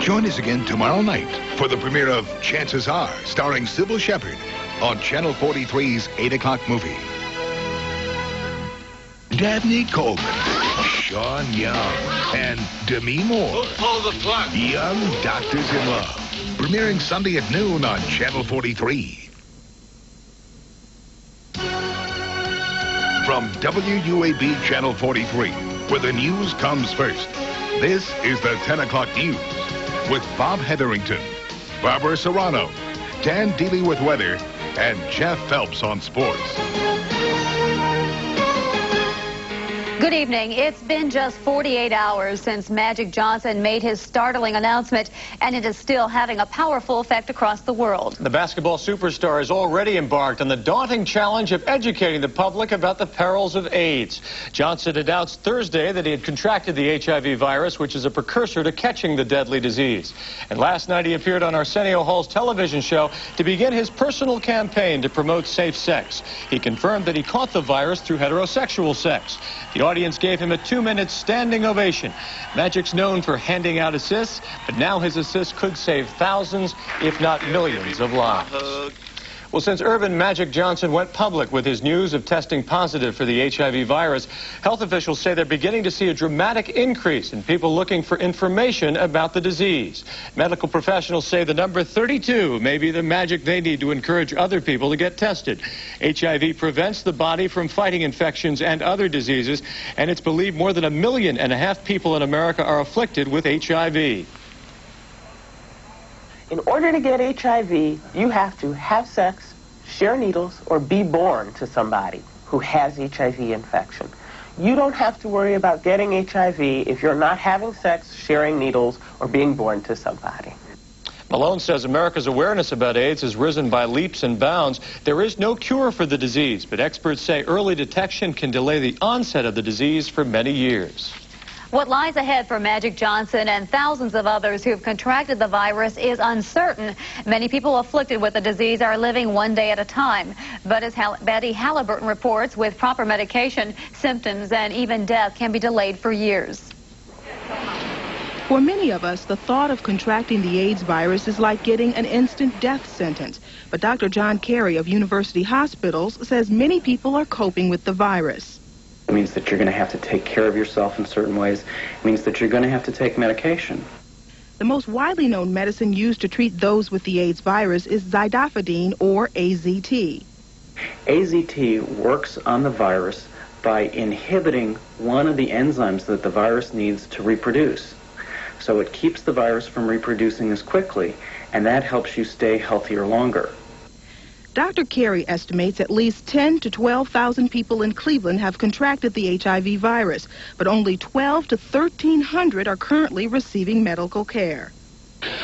Join us again tomorrow night for the premiere of Chances Are, starring Sybil Shepherd on Channel 43's 8 o'clock movie. Dabney Coleman, Sean Young, and Demi Moore. Pull the plug. Young Doctors in Love. Premiering Sunday at noon on Channel 43. From WUAB Channel 43, where the news comes first, this is the 10 o'clock news with Bob Hetherington, Barbara Serrano, Dan Dealey with weather, and Jeff Phelps on sports. Good evening. It's been just 48 hours since Magic Johnson made his startling announcement, and it is still having a powerful effect across the world. The basketball superstar has already embarked on the daunting challenge of educating the public about the perils of AIDS. Johnson announced Thursday that he had contracted the HIV virus, which is a precursor to catching the deadly disease. And last night he appeared on Arsenio Hall's television show to begin his personal campaign to promote safe sex. He confirmed that he caught the virus through heterosexual sex. The audience gave him a 2-minute standing ovation. Magic's known for handing out assists, but now his assists could save thousands, if not millions, of lives. Well, since Urban Magic Johnson went public with his news of testing positive for the HIV virus, health officials say they're beginning to see a dramatic increase in people looking for information about the disease. Medical professionals say the number 32 may be the magic they need to encourage other people to get tested. HIV prevents the body from fighting infections and other diseases, and it's believed more than 1.5 million people in America are afflicted with HIV. In order to get HIV, you have to have sex, share needles, or be born to somebody who has HIV infection. You don't have to worry about getting HIV if you're not having sex, sharing needles, or being born to somebody. Malone says America's awareness about AIDS has risen by leaps and bounds. There is no cure for the disease, but experts say early detection can delay the onset of the disease for many years. What lies ahead for Magic Johnson and thousands of others who have contracted the virus is uncertain. Many people afflicted with the disease are living one day at a time. But as Betty Halliburton reports, with proper medication, symptoms and even death can be delayed for years. For many of us, the thought of contracting the AIDS virus is like getting an instant death sentence. But Dr. John Carey of University Hospitals says many people are coping with the virus. It means that you're going to have to take care of yourself in certain ways. It means that you're going to have to take medication. The most widely known medicine used to treat those with the AIDS virus is zidafidine, or AZT. AZT works on the virus by inhibiting one of the enzymes that the virus needs to reproduce. So it keeps the virus from reproducing as quickly, and that helps you stay healthier longer. Dr. Carey estimates at least 10,000 to 12,000 people in Cleveland have contracted the HIV virus, but only 1,200 to 1,300 are currently receiving medical care.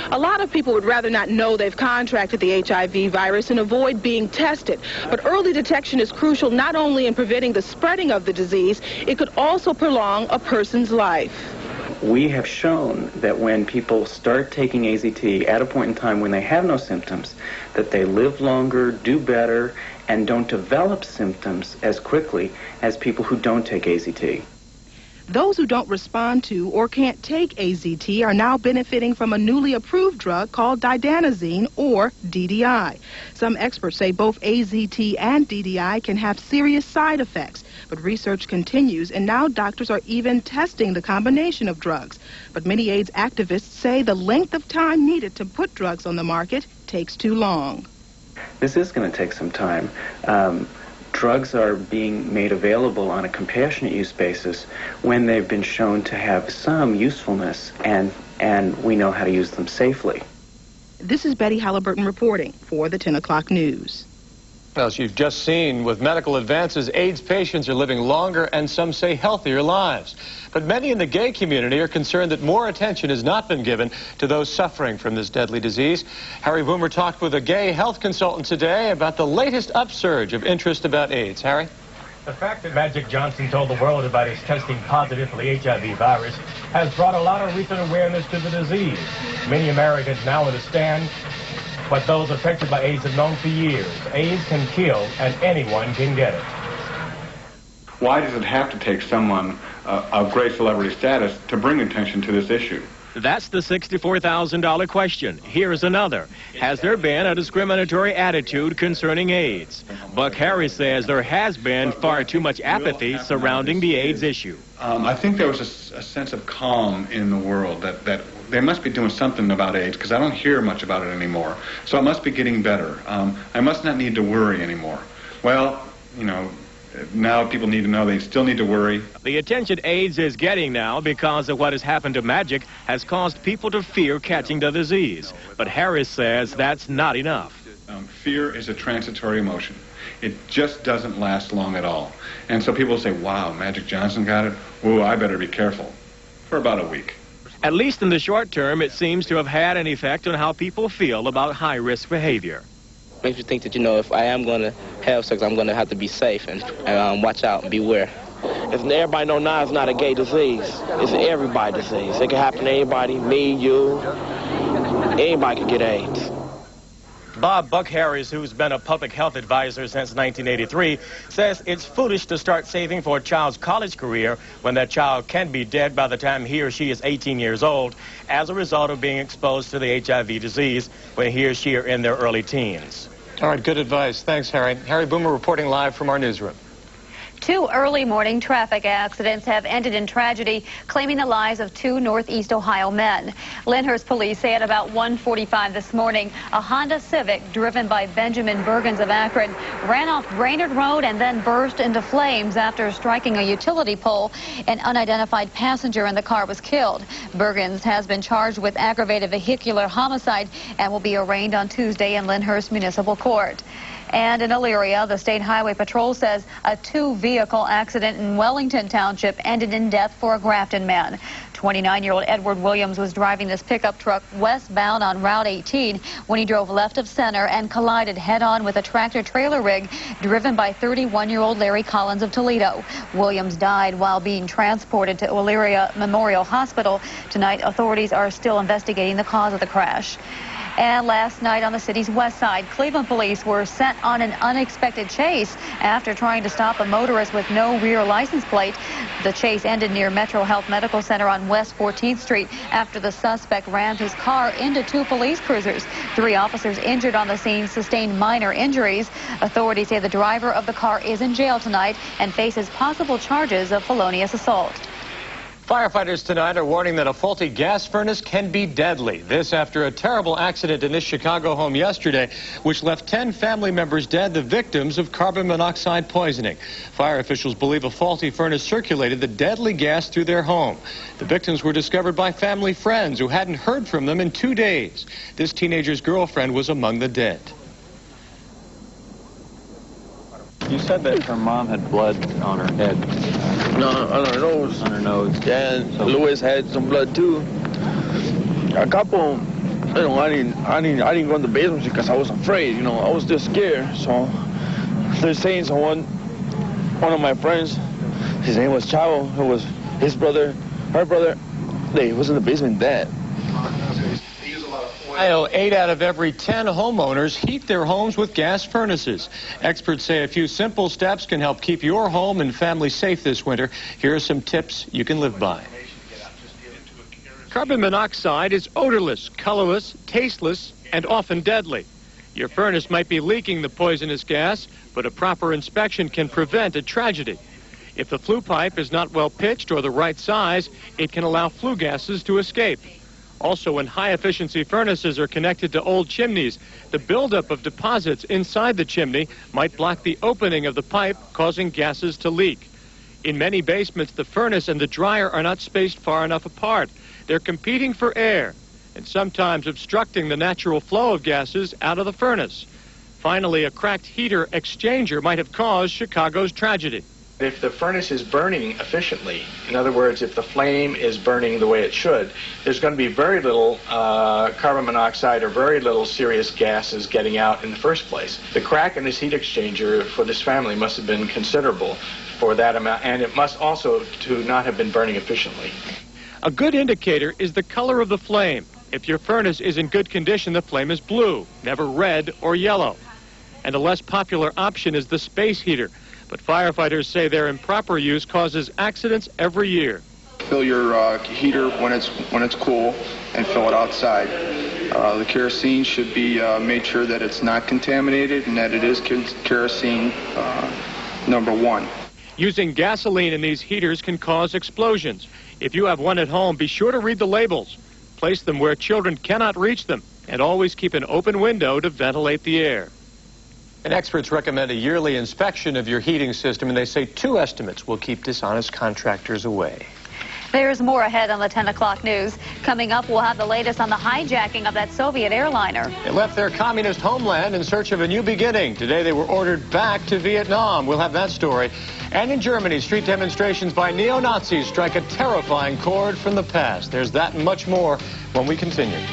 A lot of people would rather not know they've contracted the HIV virus and avoid being tested. But early detection is crucial not only in preventing the spreading of the disease, it could also prolong a person's life. We have shown that when people start taking AZT at a point in time when they have no symptoms, that they live longer, do better, and don't develop symptoms as quickly as people who don't take AZT. Those who don't respond to or can't take AZT are now benefiting from a newly approved drug called didanazine, or DDI. Some experts say both AZT and DDI can have serious side effects, but research continues, and now doctors are even testing the combination of drugs. But many AIDS activists say the length of time needed to put drugs on the market takes too long. This is going to take some time. Drugs are being made available on a compassionate use basis when they've been shown to have some usefulness, and we know how to use them safely. This is Betty Halliburton reporting for the 10 o'clock news. As you've just seen, with medical advances, AIDS patients are living longer and some say healthier lives. But many in the gay community are concerned that more attention has not been given to those suffering from this deadly disease. Harry Boomer talked with a gay health consultant today about the latest upsurge of interest about AIDS. Harry? The fact that Magic Johnson told the world about his testing positive for the HIV virus has brought a lot of recent awareness to the disease. Many Americans now understand what those affected by AIDS have known for years. AIDS can kill, and anyone can get it. Why does it have to take someone of great celebrity status to bring attention to this issue? That's the $64,000 question. Here's another. Has there been a discriminatory attitude concerning AIDS? Buck Harris says there has been far too much apathy surrounding the AIDS issue. I think there was a sense of calm in the world that they must be doing something about AIDS, because I don't hear much about it anymore. So it must be getting better. I must not need to worry anymore. Well, you know, now people need to know they still need to worry. The attention AIDS is getting now because of what has happened to Magic has caused people to fear catching the disease. But Harris says that's not enough. Fear is a transitory emotion. It just doesn't last long at all. And so people say, wow, Magic Johnson got it? Ooh, I better be careful. For about a week. At least in the short term, it seems to have had an effect on how people feel about high-risk behavior. Makes you think that, you know, if I am going to have sex, I'm going to have to be safe and watch out and beware. Everybody know now it's not a gay disease. It's an everybody disease. It can happen to anybody, me, you. Anybody can get AIDS. Buck Harris, who's been a public health advisor since 1983, says it's foolish to start saving for a child's college career when that child can be dead by the time he or she is 18 years old as a result of being exposed to the HIV disease when he or she are in their early teens. All right, good advice. Thanks, Harry. Harry Boomer reporting live from our newsroom. 2 early morning traffic accidents have ended in tragedy, claiming the lives of 2 Northeast Ohio men. Lyndhurst police say at about 1:45 this morning, a Honda Civic driven by Benjamin Bergens of Akron ran off Brainerd Road and then burst into flames after striking a utility pole. An unidentified passenger in the car was killed. Bergens has been charged with aggravated vehicular homicide and will be arraigned on Tuesday in Lyndhurst Municipal Court. And in Elyria, the State Highway Patrol says a 2-vehicle accident in Wellington Township ended in death for a Grafton man. 29-year-old Edward Williams was driving this pickup truck westbound on Route 18 when he drove left of center and collided head-on with a tractor-trailer rig driven by 31-year-old Larry Collins of Toledo. Williams died while being transported to Elyria Memorial Hospital. Tonight, authorities are still investigating the cause of the crash. And last night on the city's west side, Cleveland police were sent on an unexpected chase after trying to stop a motorist with no rear license plate. The chase ended near Metro Health Medical Center on West 14th Street after the suspect rammed his car into 2 police cruisers. 3 officers injured on the scene sustained minor injuries. Authorities say the driver of the car is in jail tonight and faces possible charges of felonious assault. Firefighters tonight are warning that a faulty gas furnace can be deadly. This after a terrible accident in this Chicago home yesterday, which left 10 family members dead, the victims of carbon monoxide poisoning. Fire officials believe a faulty furnace circulated the deadly gas through their home. The victims were discovered by family friends who hadn't heard from them in 2 days. This teenager's girlfriend was among the dead. You said that her mom had blood on her head. No, on her nose. On her nose. Yeah, and so Louis had some blood too. A couple, you know, I didn't go in the basement because I was afraid, you know, I was just scared. So they're saying someone, one of my friends, his name was Chavo, who was his brother, her brother, he was in the basement dead. Ohio, 8 out of every 10 homeowners heat their homes with gas furnaces. Experts say a few simple steps can help keep your home and family safe this winter. Here are some tips you can live by. Carbon monoxide is odorless, colorless, tasteless, and often deadly. Your furnace might be leaking the poisonous gas, but a proper inspection can prevent a tragedy. If the flue pipe is not well pitched or the right size, it can allow flue gases to escape. Also, when high-efficiency furnaces are connected to old chimneys, the buildup of deposits inside the chimney might block the opening of the pipe, causing gases to leak. In many basements, the furnace and the dryer are not spaced far enough apart. They're competing for air and sometimes obstructing the natural flow of gases out of the furnace. Finally, a cracked heater exchanger might have caused Chicago's tragedy. If the furnace is burning efficiently, in other words, if the flame is burning the way it should, there's going to be very little carbon monoxide or very little serious gases getting out in the first place. The crack in this heat exchanger for this family must have been considerable for that amount, and it must also to not have been burning efficiently. A good indicator is the color of the flame. If your furnace is in good condition, the flame is blue, never red or yellow. And a less popular option is the space heater. But firefighters say their improper use causes accidents every year. Fill your heater when it's cool and fill it outside. The kerosene should be made sure that it's not contaminated and that it is kerosene #1. Using gasoline in these heaters can cause explosions. If you have one at home, be sure to read the labels. Place them where children cannot reach them, and always keep an open window to ventilate the air. And experts recommend a yearly inspection of your heating system, and they say 2 estimates will keep dishonest contractors away. There's more ahead on the 10 o'clock news. Coming up, we'll have the latest on the hijacking of that Soviet airliner. They left their communist homeland in search of a new beginning. Today they were ordered back to Vietnam. We'll have that story. And in Germany, street demonstrations by neo-Nazis strike a terrifying chord from the past. There's that and much more when we continue.